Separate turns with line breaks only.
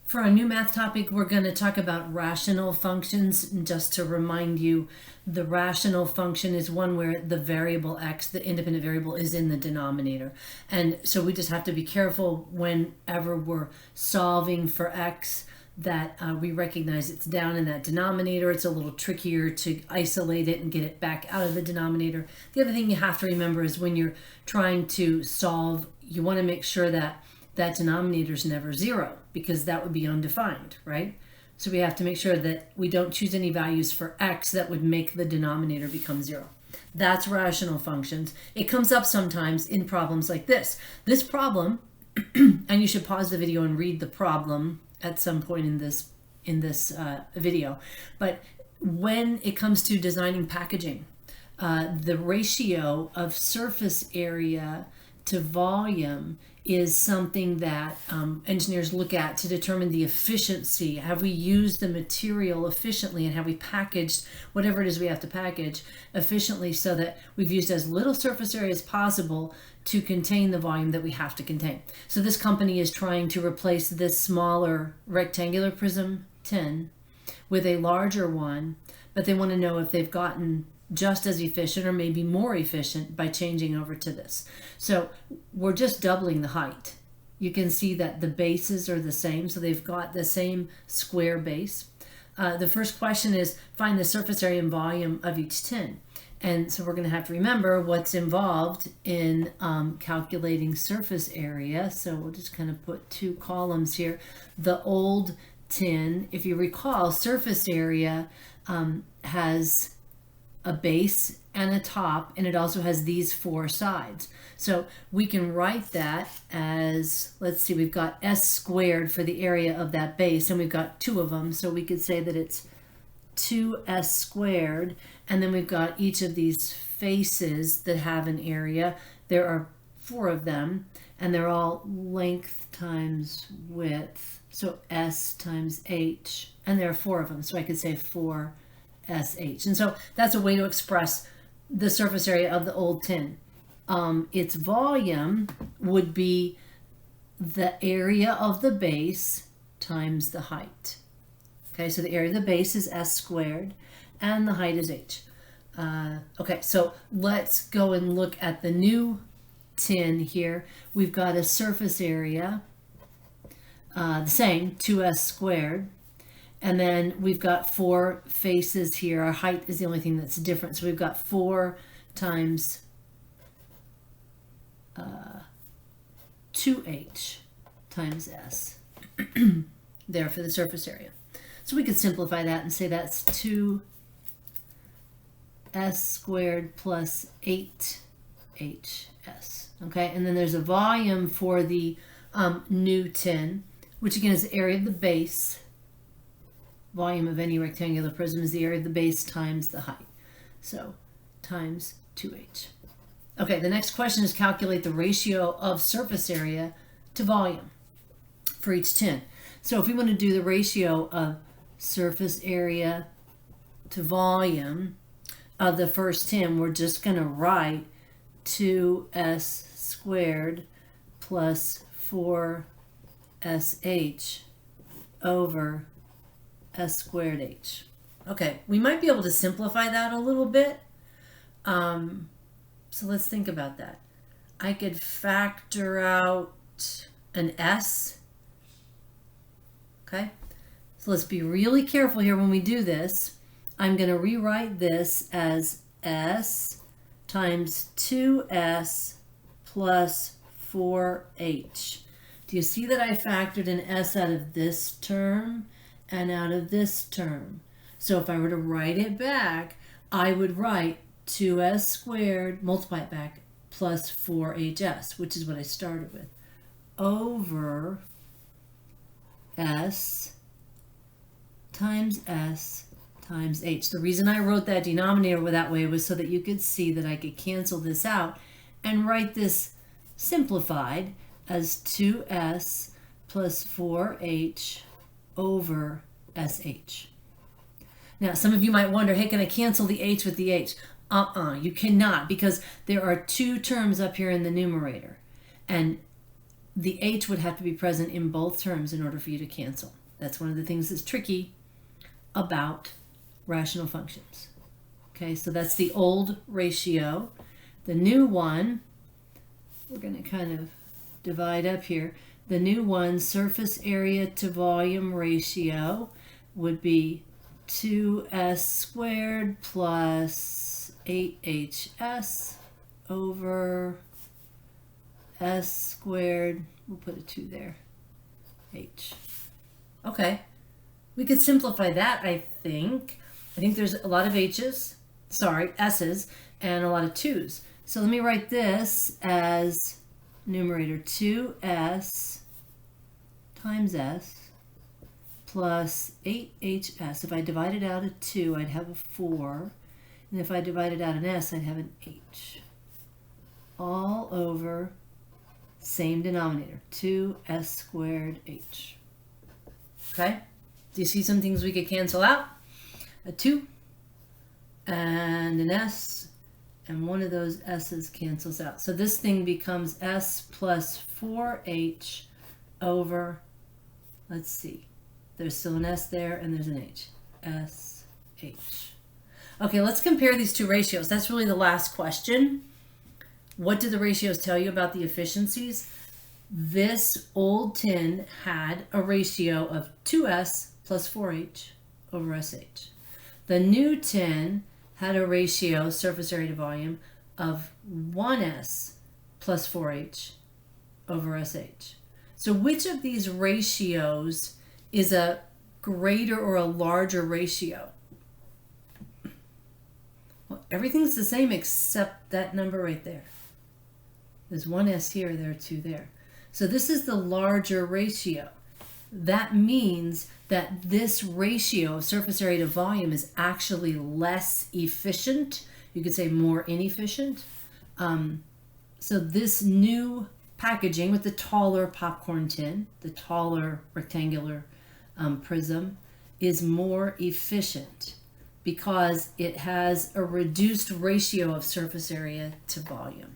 For our new math topic, we're going to talk about rational functions. And just to remind you, the rational function is one where the variable x, the independent variable, is in the denominator. And so we just have to be careful whenever we're solving for x that we recognize it's down in that denominator. It's a little trickier to isolate it and get it back out of the denominator. The other thing you have to remember is when you're trying to solve, you want to make sure that that denominator is never 0, because that would be undefined, right? So we have to make sure that we don't choose any values for x that would make the denominator become 0. That's rational functions. It comes up sometimes in problems like this. This problem, and you should pause the video and read the problem at some point in this video. But when it comes to designing packaging, the ratio of surface area to volume is something that engineers look at to determine the efficiency. Have we used the material efficiently, and have we packaged whatever it is we have to package efficiently so that we've used as little surface area as possible to contain the volume that we have to contain. So this company is trying to replace this smaller rectangular prism tin with a larger one, but they want to know if they've gotten just as efficient or maybe more efficient by changing over to this. So we're just doubling the height. You can see that the bases are the same, so they've got the same square base. The first question is find the surface area and volume of each tin. And so we're going to have to remember what's involved in calculating surface area. So we'll just kind of put 2 columns here. The old tin, if you recall, surface area has a base and a top, and it also has these 4 sides. So we can write that as, let's see, we've got s squared for the area of that base, and we've got 2 of them, so we could say that it's 2s squared, and then we've got each of these faces that have an area. There are 4 of them, and they're all length times width, so s times h, and there are 4 of them, so I could say 4 SH. And so that's a way to express the surface area of the old tin. Its volume would be the area of the base times the height. Okay, so the area of the base is s squared and the height is h. Okay, so let's go and look at the new tin here. We've got a surface area, the same, 2s squared. And then we've got 4 faces here. Our height is the only thing that's different. So we've got 4 times 2h times s there for the surface area. So we could simplify that and say that's 2s squared plus 8hs. Okay, and then there's a volume for the new tin, which again is the area of the base. Volume of any rectangular prism is the area of the base times the height. So times 2h. Okay, the next question is calculate the ratio of surface area to volume for each tin. So if we want to do the ratio of surface area to volume of the first tin, we're just going to write 2s squared plus 4sh over s squared h. Okay, we might be able to simplify that a little bit. So let's think about that. I could factor out an s. Okay, so let's be really careful here when we do this. I'm going to rewrite this as s times 2s plus 4h. Do you see that I factored an s out of this term and out of this term? So if I were to write it back, I would write 2s squared, multiply it back, plus 4hs, which is what I started with, over s times h. The reason I wrote that denominator that way was so that you could see that I could cancel this out and write this simplified as 2s plus 4h over sh. Now, some of you might wonder, hey, can I cancel the h with the h? You cannot, because there are 2 terms up here in the numerator, and the h would have to be present in both terms in order for you to cancel. That's one of the things that's tricky about rational functions. Okay, so that's the old ratio. The new one, we're going to kind of divide up here. The new one, surface area to volume ratio, would be 2s squared plus 8hs over s squared, we'll put a 2 there, h. Okay, we could simplify that, I think. I think there's a lot of h's, sorry, s's, and a lot of 2's. So let me write this as numerator 2s times s plus 8hs. If I divide it out at 2, I'd have a 4. And if I divide it out an s, I'd have an h. All over same denominator, 2s squared h. Okay? Do you see some things we could cancel out? A 2 and an s, and one of those s's cancels out. So this thing becomes s plus 4h over, let's see, there's still an s there and there's an h. S, h. Okay, let's compare these two ratios. That's really the last question. What do the ratios tell you about the efficiencies? This old tin had a ratio of 2s plus 4h over sh. The new tin had a ratio, surface area to volume, of 1s plus 4h over sh. So which of these ratios is a greater or a larger ratio? Well, everything's the same except that number right there. There's 1s here, there are 2 there. So this is the larger ratio. That means that this ratio of surface area to volume is actually less efficient. You could say more inefficient. So this new packaging with the taller popcorn tin, the taller rectangular prism, is more efficient because it has a reduced ratio of surface area to volume.